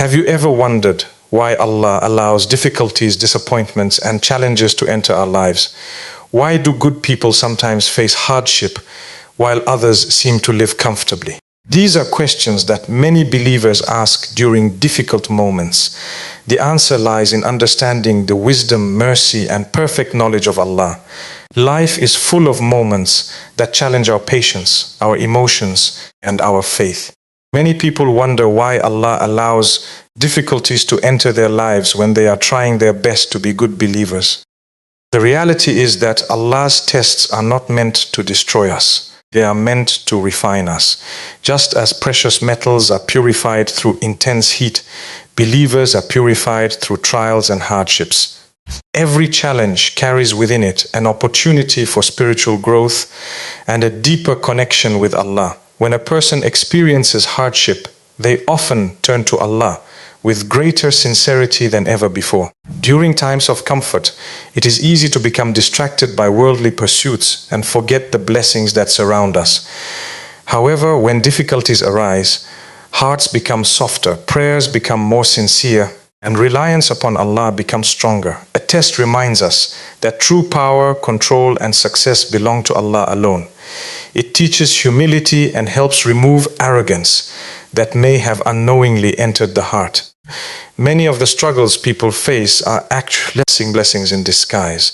Have you ever wondered why Allah allows difficulties, disappointments, and challenges to enter our lives? Why do good people sometimes face hardship while others seem to live comfortably? These are questions that many believers ask during difficult moments. The answer lies in understanding the wisdom, mercy, and perfect knowledge of Allah. Life is full of moments that challenge our patience, our emotions, and our faith. Many people wonder why Allah allows difficulties to enter their lives when they are trying their best to be good believers. The reality is that Allah's tests are not meant to destroy us. They are meant to refine us. Just as precious metals are purified through intense heat, believers are purified through trials and hardships. Every challenge carries within it an opportunity for spiritual growth and a deeper connection with Allah. When a person experiences hardship, they often turn to Allah with greater sincerity than ever before. During times of comfort, it is easy to become distracted by worldly pursuits and forget the blessings that surround us. However, when difficulties arise, hearts become softer, prayers become more sincere, and reliance upon Allah becomes stronger. A test reminds us that true power, control, and success belong to Allah alone. It teaches humility and helps remove arrogance that may have unknowingly entered the heart. Many of the struggles people face are actually blessings in disguise.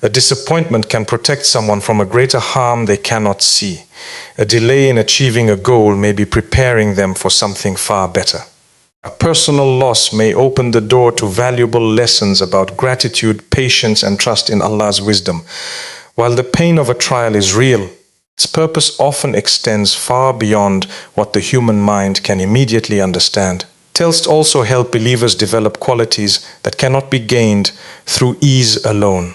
A disappointment can protect someone from a greater harm they cannot see. A delay in achieving a goal may be preparing them for something far better. A personal loss may open the door to valuable lessons about gratitude, patience, and trust in Allah's wisdom. While the pain of a trial is real, its purpose often extends far beyond what the human mind can immediately understand. Tests also help believers develop qualities that cannot be gained through ease alone.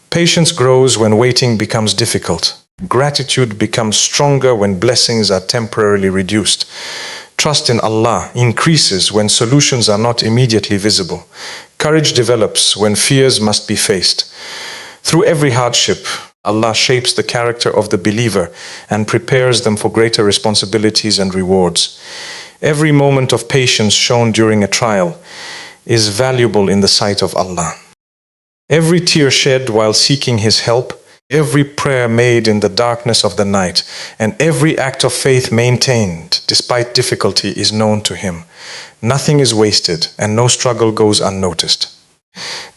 Patience grows when waiting becomes difficult. Gratitude becomes stronger when blessings are temporarily reduced. Trust in Allah increases when solutions are not immediately visible. Courage develops when fears must be faced. Through every hardship, Allah shapes the character of the believer and prepares them for greater responsibilities and rewards. Every moment of patience shown during a trial is valuable in the sight of Allah. Every tear shed while seeking His help, every prayer made in the darkness of the night, and every act of faith maintained despite difficulty is known to Him. Nothing is wasted and no struggle goes unnoticed.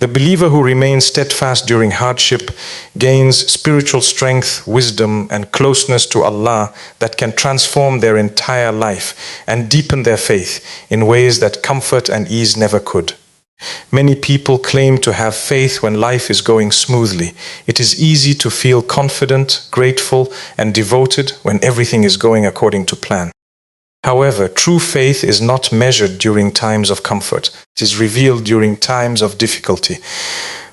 The believer who remains steadfast during hardship gains spiritual strength, wisdom, and closeness to Allah that can transform their entire life and deepen their faith in ways that comfort and ease never could. Many people claim to have faith when life is going smoothly. It is easy to feel confident, grateful, and devoted when everything is going according to plan. However, true faith is not measured during times of comfort. It is revealed during times of difficulty.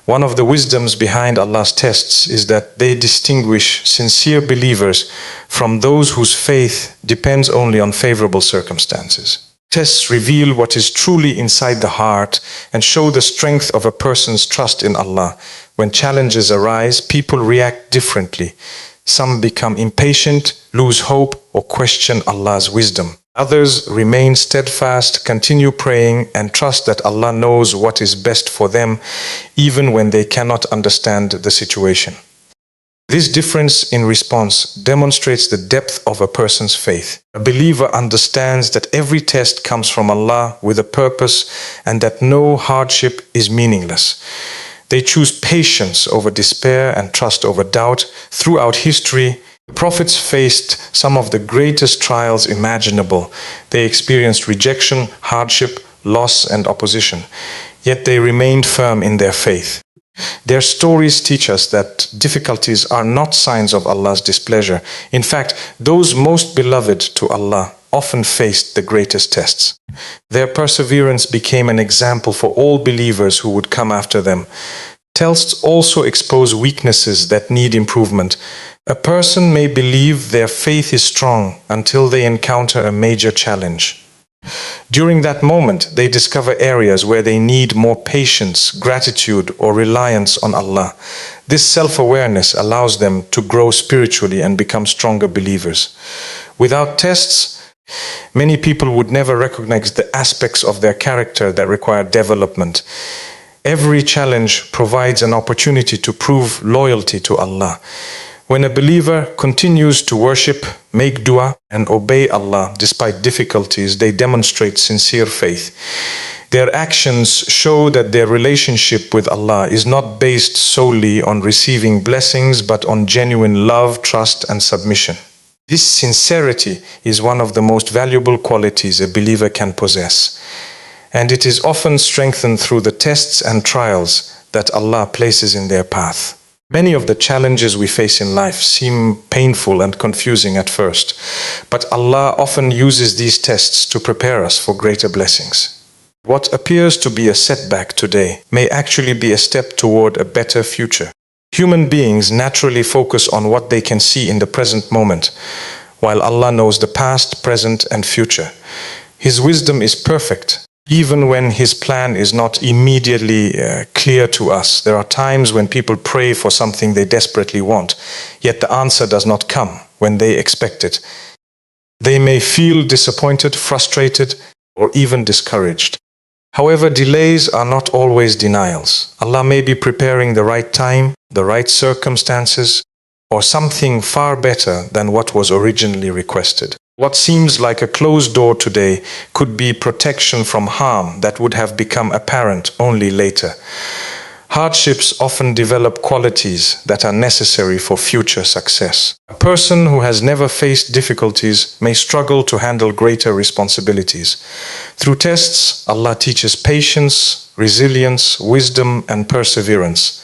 One of the wisdoms behind Allah's tests is that they distinguish sincere believers from those whose faith depends only on favorable circumstances. Tests reveal what is truly inside the heart and show the strength of a person's trust in Allah. When challenges arise, people react differently. Some become impatient, lose hope, or question Allah's wisdom. Others remain steadfast, continue praying, and trust that Allah knows what is best for them, even when they cannot understand the situation. This difference in response demonstrates the depth of a person's faith. A believer understands that every test comes from Allah with a purpose and that no hardship is meaningless. They choose patience over despair and trust over doubt. Throughout history, the prophets faced some of the greatest trials imaginable. They experienced rejection, hardship, loss, and opposition. Yet they remained firm in their faith. Their stories teach us that difficulties are not signs of Allah's displeasure. In fact, those most beloved to Allah often faced the greatest tests. Their perseverance became an example for all believers who would come after them. Tests also expose weaknesses that need improvement. A person may believe their faith is strong until they encounter a major challenge. During that moment, they discover areas where they need more patience, gratitude, or reliance on Allah. This self-awareness allows them to grow spiritually and become stronger believers. Without tests, Many people would never recognize the aspects of their character that require development. Every challenge provides an opportunity to prove loyalty to Allah. When a believer continues to worship, make dua, and obey Allah despite difficulties, they demonstrate sincere faith. Their actions show that their relationship with Allah is not based solely on receiving blessings, but on genuine love, trust, and submission. This sincerity is one of the most valuable qualities a believer can possess, and it is often strengthened through the tests and trials that Allah places in their path. Many of the challenges we face in life seem painful and confusing at first, but Allah often uses these tests to prepare us for greater blessings. What appears to be a setback today may actually be a step toward a better future. Human beings naturally focus on what they can see in the present moment, while Allah knows the past, present, and future. His wisdom is perfect, even when His plan is not immediately clear to us. There are times when people pray for something they desperately want, yet the answer does not come when they expect it. They may feel disappointed, frustrated, or even discouraged. However, delays are not always denials. Allah may be preparing the right time, the right circumstances, or something far better than what was originally requested. What seems like a closed door today could be protection from harm that would have become apparent only later. Hardships often develop qualities that are necessary for future success. A person who has never faced difficulties may struggle to handle greater responsibilities. Through tests, Allah teaches patience, resilience, wisdom, and perseverance.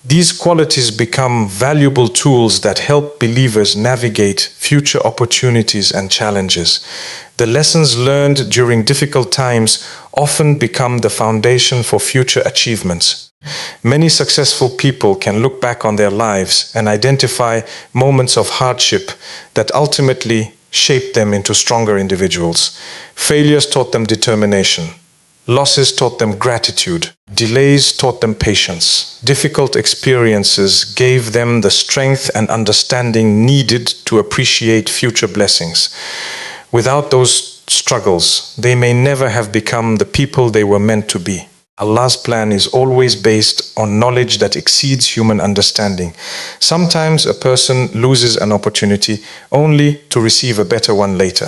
These qualities become valuable tools that help believers navigate future opportunities and challenges. The lessons learned during difficult times often become the foundation for future achievements. Many successful people can look back on their lives and identify moments of hardship that ultimately shaped them into stronger individuals. Failures taught them determination. Losses taught them gratitude. Delays taught them patience. Difficult experiences gave them the strength and understanding needed to appreciate future blessings. Without those struggles, they may never have become the people they were meant to be. Allah's plan is always based on knowledge that exceeds human understanding. Sometimes a person loses an opportunity only to receive a better one later.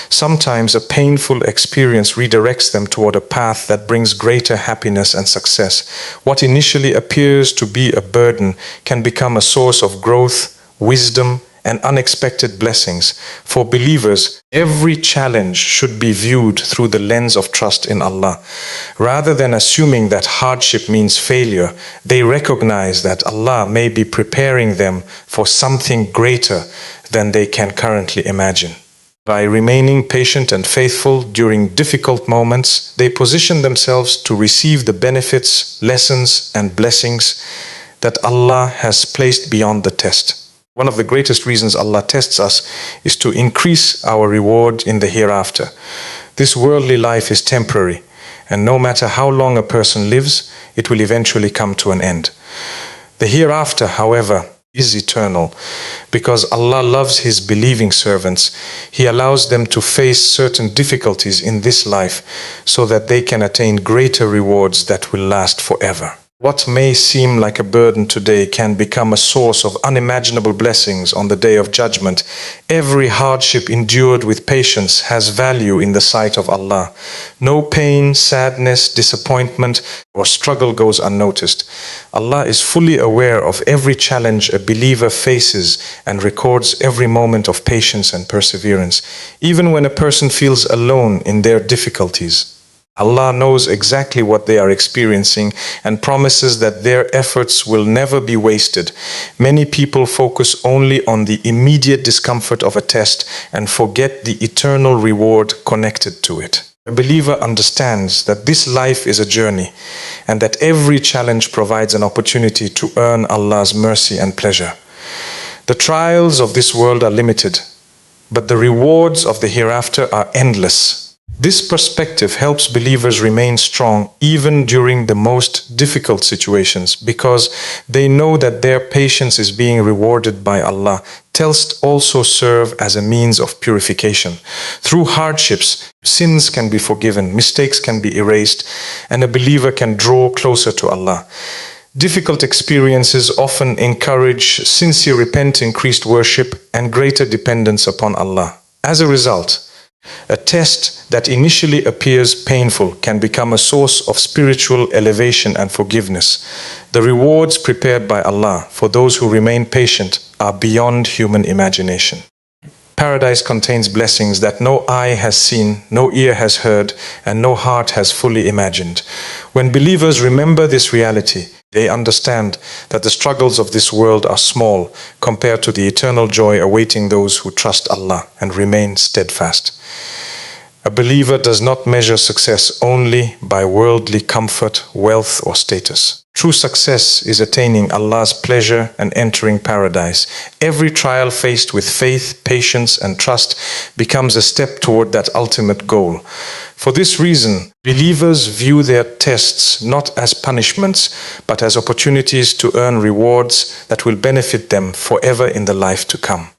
Sometimes a painful experience redirects them toward a path that brings greater happiness and success. What initially appears to be a burden can become a source of growth, wisdom, and unexpected blessings. For believers, every challenge should be viewed through the lens of trust in Allah. Rather than assuming that hardship means failure, they recognize that Allah may be preparing them for something greater than they can currently imagine. By remaining patient and faithful during difficult moments, they position themselves to receive the benefits, lessons, and blessings that Allah has placed beyond the test. One of the greatest reasons Allah tests us is to increase our reward in the hereafter. This worldly life is temporary, and no matter how long a person lives, it will eventually come to an end. The hereafter, however, is eternal. Because Allah loves His believing servants, He allows them to face certain difficulties in this life so that they can attain greater rewards that will last forever. What may seem like a burden today can become a source of unimaginable blessings on the day of judgment. Every hardship endured with patience has value in the sight of Allah. No pain, sadness, disappointment, or struggle goes unnoticed. Allah is fully aware of every challenge a believer faces and records every moment of patience and perseverance. Even when a person feels alone in their difficulties, Allah knows exactly what they are experiencing and promises that their efforts will never be wasted. Many people focus only on the immediate discomfort of a test and forget the eternal reward connected to it. A believer understands that this life is a journey and that every challenge provides an opportunity to earn Allah's mercy and pleasure. The trials of this world are limited, but the rewards of the hereafter are endless. This perspective helps believers remain strong even during the most difficult situations because they know that their patience is being rewarded by Allah. Tests also serve as a means of purification. Through hardships, sins can be forgiven, mistakes can be erased, and a believer can draw closer to Allah. Difficult experiences often encourage sincere repentance, increased worship, and greater dependence upon Allah. As a result, a test that initially appears painful can become a source of spiritual elevation and forgiveness. The rewards prepared by Allah for those who remain patient are beyond human imagination. Paradise contains blessings that no eye has seen, no ear has heard, and no heart has fully imagined. When believers remember this reality, they understand that the struggles of this world are small compared to the eternal joy awaiting those who trust Allah and remain steadfast. A believer does not measure success only by worldly comfort, wealth, or status. True success is attaining Allah's pleasure and entering paradise. Every trial faced with faith, patience, and trust becomes a step toward that ultimate goal. For this reason, believers view their tests not as punishments, but as opportunities to earn rewards that will benefit them forever in the life to come.